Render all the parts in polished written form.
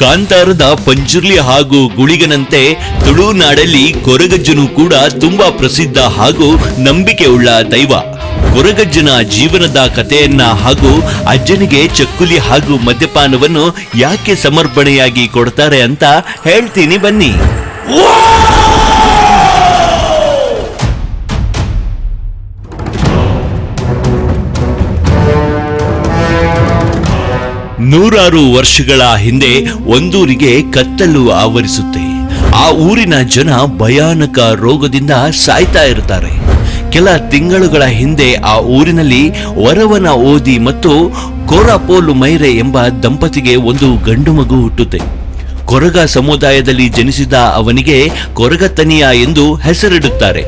ಕಾಂತಾರದ ಪಂಜುರ್ಲಿ ಹಾಗೂ ಗುಳಿಗನಂತೆ ತುಳುನಾಡಲ್ಲಿ ಕೊರಗಜ್ಜನು ಕೂಡ ತುಂಬಾ ಪ್ರಸಿದ್ಧ ಹಾಗೂ ನಂಬಿಕೆ ಉಳ್ಳ ದೈವ. ಕೊರಗಜ್ಜನ ಜೀವನದ ಕಥೆಯನ್ನ ಹಾಗೂ ಅಜ್ಜನಿಗೆ ಚಕ್ಕುಲಿ ಹಾಗೂ ಮದ್ಯಪಾನವನ್ನು ಯಾಕೆ ಸಮರ್ಪಣೆಯಾಗಿ ಕೊಡ್ತಾರೆ ಅಂತ ಹೇಳ್ತೀನಿ ಬನ್ನಿ. ನೂರಾರು ವರ್ಷಗಳ ಹಿಂದೆ ಒಂದೂರಿಗೆ ಕತ್ತಲು ಆವರಿಸುತ್ತೆ. ಆ ಊರಿನ ಜನ ಭಯಾನಕ ರೋಗದಿಂದ ಸಾಯ್ತಾ ಇರ್ತಾರೆ. ಕೆಲ ತಿಂಗಳುಗಳ ಹಿಂದೆ ಆ ಊರಿನಲ್ಲಿ ವರವನ ಓದಿ ಮತ್ತು ಕೋರಾಪೋಲು ಮೈರೆ ಎಂಬ ದಂಪತಿಗೆ ಒಂದು ಗಂಡು ಮಗು ಹುಟ್ಟುತ್ತೆ. ಕೊರಗ ಸಮುದಾಯದಲ್ಲಿ ಜನಿಸಿದ ಅವನಿಗೆ ಕೊರಗತನಿಯ ಎಂದು ಹೆಸರಿಡುತ್ತಾರೆ.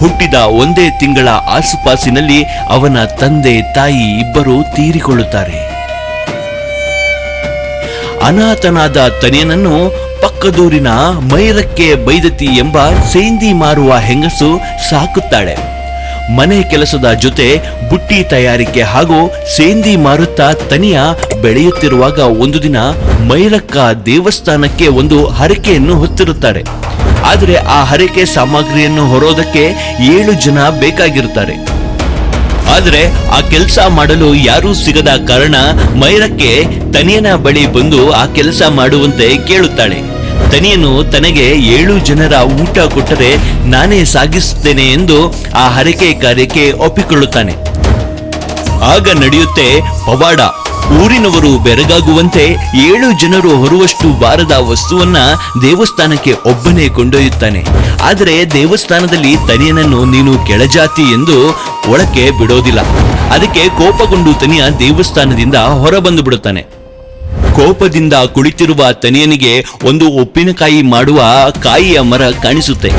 ಹುಟ್ಟಿದ ಒಂದೇ ತಿಂಗಳ ಆಸುಪಾಸಿನಲ್ಲಿ ಅವನ ತಂದೆ ತಾಯಿ ಇಬ್ಬರು ತೀರಿಕೊಳ್ಳುತ್ತಾರೆ. ಅನಾಥನಾದ ತನಿಯನನ್ನು ಪಕ್ಕದೂರಿನ ಮೈರಕ್ಕೆ ಬೈದತಿ ಎಂಬ ಸೇಂದಿ ಮಾರುವ ಹೆಂಗಸು ಸಾಕುತ್ತಾಳೆ. ಮನೆ ಕೆಲಸದ ಜೊತೆ ಬುಟ್ಟಿ ತಯಾರಿಕೆ ಹಾಗೂ ಸೇಂದಿ ಮಾರುತ್ತಾ ತನಿಯ ಬೆಳೆಯುತ್ತಿರುವಾಗ ಒಂದು ದಿನ ಮೈರಕ್ಕ ದೇವಸ್ಥಾನಕ್ಕೆ ಒಂದು ಹರಕೆಯನ್ನು ಹೊತ್ತಿರುತ್ತಾರೆ. ಆದರೆ ಆ ಹರಕೆ ಸಾಮಗ್ರಿಯನ್ನು ಹೊರೋದಕ್ಕೆ 7 ಜನ ಬೇಕಾಗಿರುತ್ತಾರೆ. ಆದರೆ ಆ ಕೆಲಸ ಮಾಡಲು ಯಾರೂ ಸಿಗದ ಕಾರಣ ಮೈರಕ್ಕೆ ತನಿಯನ ಬಳಿ ಬಂದು ಆ ಕೆಲಸ ಮಾಡುವಂತೆ ಕೇಳುತ್ತಾಳೆ. ತನಿಯನು ತನಗೆ 7 ಜನರ ಊಟ ಕೊಟ್ಟರೆ ನಾನೇ ಸಾಗಿಸುತ್ತೇನೆ ಎಂದು ಆ ಹರಕೆ ಕಾರ್ಯಕ್ಕೆ ಒಪ್ಪಿಕೊಳ್ಳುತ್ತಾನೆ. ಆಗ ನಡೆಯುತ್ತೆ ಪವಾಡ. ಊರಿನವರು ಬೆರಗಾಗುವಂತೆ 7 ಜನರು ಹೊರುವಷ್ಟು ಬಾರದ ವಸ್ತುವನ್ನ ದೇವಸ್ಥಾನಕ್ಕೆ ಒಬ್ಬನೇ ಕೊಂಡೊಯ್ಯುತ್ತಾನೆ. ಆದರೆ ದೇವಸ್ಥಾನದಲ್ಲಿ ತನಿಯನನ್ನು ನೀನು ಕೆಳಜಾತಿ ಎಂದು ಒಳಕ್ಕೆ ಬಿಡೋದಿಲ್ಲ. ಅದಕ್ಕೆ ಕೋಪಗೊಂಡು ತನಿಯ ದೇವಸ್ಥಾನದಿಂದ ಹೊರಬಂದು ಬಿಡುತ್ತಾನೆ. ಕೋಪದಿಂದ ಕುಳಿತಿರುವ ತನಿಯನಿಗೆ ಒಂದು ಉಪ್ಪಿನಕಾಯಿ ಮಾಡುವ ಕಾಯಿಯ ಮರ ಕಾಣಿಸುತ್ತೆ.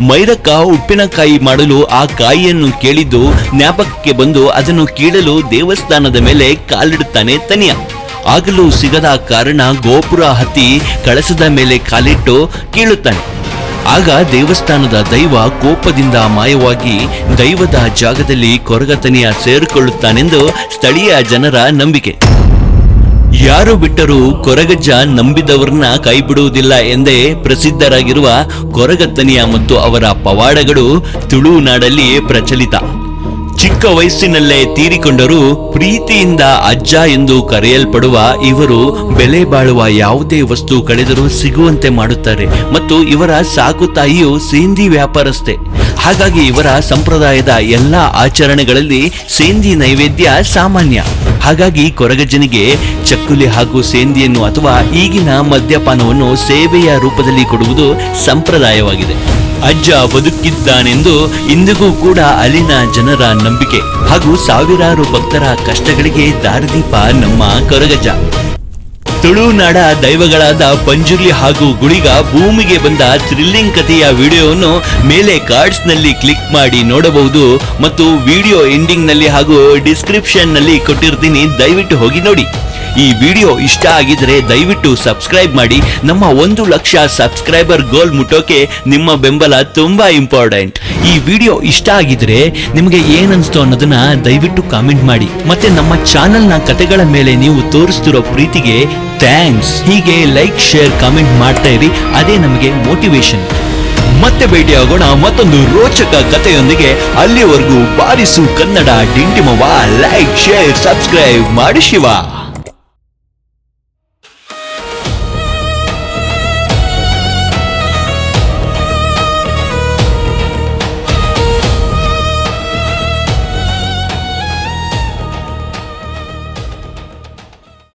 ಮೈರಕ್ಕ ಉಪ್ಪಿನಕಾಯಿ ಮಾಡಲು ಆ ಕಾಯಿಯನ್ನು ಕೇಳಿದ್ದು ಜ್ಞಾಪಕಕ್ಕೆ ಬಂದು ಅದನ್ನು ಕೀಳಲು ದೇವಸ್ಥಾನದ ಮೇಲೆ ಕಾಲಿಡುತ್ತಾನೆ ತನಿಯ. ಆಗಲೂ ಸಿಗದ ಕಾರಣ ಗೋಪುರ ಹತ್ತಿ ಕಳಸದ ಮೇಲೆ ಕಾಲಿಟ್ಟು ಕೀಳುತ್ತಾನೆ. ಆಗ ದೇವಸ್ಥಾನದ ದೈವ ಕೋಪದಿಂದ ಮಾಯವಾಗಿ ದೈವದ ಜಾಗದಲ್ಲಿ ಕೊರಗತನಿಯ ಸೇರಿಕೊಳ್ಳುತ್ತಾನೆಂದು ಸ್ಥಳೀಯ ಜನರ ನಂಬಿಕೆ. ಯಾರು ಬಿಟ್ಟರೂ ಕೊರಗಜ್ಜ ನಂಬಿದವರನ್ನ ಕೈ ಬಿಡುವುದಿಲ್ಲ ಎಂದೇ ಪ್ರಸಿದ್ಧರಾಗಿರುವ ಕೊರಗತನಿಯ ಮತ್ತು ಅವರ ಪವಾಡಗಳು ತುಳುನಾಡಲ್ಲಿ ಪ್ರಚಲಿತ. ಚಿಕ್ಕ ವಯಸ್ಸಿನಲ್ಲೇ ತೀರಿಕೊಂಡರೂ ಪ್ರೀತಿಯಿಂದ ಅಜ್ಜ ಎಂದು ಕರೆಯಲ್ಪಡುವ ಇವರು ಬೆಲೆ ಬಾಳುವ ಯಾವುದೇ ವಸ್ತು ಕಳೆದರೂ ಸಿಗುವಂತೆ ಮಾಡುತ್ತಾರೆ ಮತ್ತು ಇವರ ಸಾಕು ತಾಯಿಯು ಸೇಂದಿ ವ್ಯಾಪಾರಸ್ಥೆ. ಹಾಗಾಗಿ ಇವರ ಸಂಪ್ರದಾಯದ ಎಲ್ಲಾ ಆಚರಣೆಗಳಲ್ಲಿ ಸೇಂದಿ ನೈವೇದ್ಯ ಸಾಮಾನ್ಯ. ಹಾಗಾಗಿ ಕೊರಗಜ್ಜನಿಗೆ ಚಕ್ಕುಲಿ ಹಾಗೂ ಸೇಂದಿಯನ್ನು ಅಥವಾ ಈಗಿನ ಮದ್ಯಪಾನವನ್ನು ಸೇವೆಯ ರೂಪದಲ್ಲಿ ಕೊಡುವುದು ಸಂಪ್ರದಾಯವಾಗಿದೆ. ಅಜ್ಜ ಬದುಕಿದ್ದಾನೆಂದು ಇಂದಿಗೂ ಕೂಡ ಅಲ್ಲಿನ ಜನರ ನಂಬಿಕೆ ಹಾಗೂ ಸಾವಿರಾರು ಭಕ್ತರ ಕಷ್ಟಗಳಿಗೆ ದಾರಿದೀಪ ನಮ್ಮ ಕೊರಗಜ್ಜ. ತುಳುನಾಡ ದೈವಗಳಾದ ಪಂಜುರ್ಲಿ ಹಾಗೂ ಗುಳಿಗ ಭೂಮಿಗೆ ಬಂದ ಥ್ರಿಲ್ಲಿಂಗ್ ಕಥೆಯ ವಿಡಿಯೋವನ್ನು ಮೇಲೆ ಕಾರ್ಡ್ಸ್ ನಲ್ಲಿ ಕ್ಲಿಕ್ ಮಾಡಿ ನೋಡಬಹುದು ಮತ್ತು ವಿಡಿಯೋ ಎಂಡಿಂಗ್ ನಲ್ಲಿ ಹಾಗೂ ಡಿಸ್ಕ್ರಿಪ್ಷನ್ ನಲ್ಲಿ ಕೊಟ್ಟಿರ್ತೀನಿ, ದಯವಿಟ್ಟು ಹೋಗಿ ನೋಡಿ. ಈ ವಿಡಿಯೋ ಇಷ್ಟ ಆಗಿದ್ರೆ ದಯವಿಟ್ಟು ಸಬ್ಸ್ಕ್ರೈಬ್ ಮಾಡಿ. ನಮ್ಮ 1 ಲಕ್ಷ ಸಬ್ಸ್ಕ್ರೈಬರ್ ಗೋಲ್ ಮುಟ್ಟೋಕೆ ನಿಮ್ಮ ಬೆಂಬಲ ತುಂಬಾ ಇಂಪಾರ್ಟೆಂಟ್. ಈ ವಿಡಿಯೋ ಇಷ್ಟ ಆಗಿದ್ರೆ ನಿಮಗೆ ಏನನ್ಸ್ತು ಅನ್ನೋದನ್ನ ದಯವಿಟ್ಟು ಕಾಮೆಂಟ್ ಮಾಡಿ. ಮತ್ತೆ ನಮ್ಮ ಚಾನೆಲ್ ನ ಕಥೆಗಳ ಮೇಲೆ ನೀವು ತೋರಿಸ್ತಿರೋ ಪ್ರೀತಿಗೆ ಥ್ಯಾಂಕ್ಸ್. ಹೀಗೆ ಲೈಕ್, ಶೇರ್, ಕಾಮೆಂಟ್ ಮಾಡ್ತಾ ಇರಿ, ಅದೇ ನಮಗೆ ಮೋಟಿವೇಶನ್. ಮತ್ತೆ ಭೇಟಿಯಾಗೋಣ ಮತ್ತೊಂದು ರೋಚಕ ಕಥೆಯೊಂದಿಗೆ. ಅಲ್ಲಿವರೆಗೂ ಬಾರಿಸು ಕನ್ನಡ ಡಿಂಟಿಮವ್ವ. ಲೈಕ್, ಶೇರ್, ಸಬ್ಸ್ಕ್ರೈಬ್ ಮಾಡಿ ಶಿವ.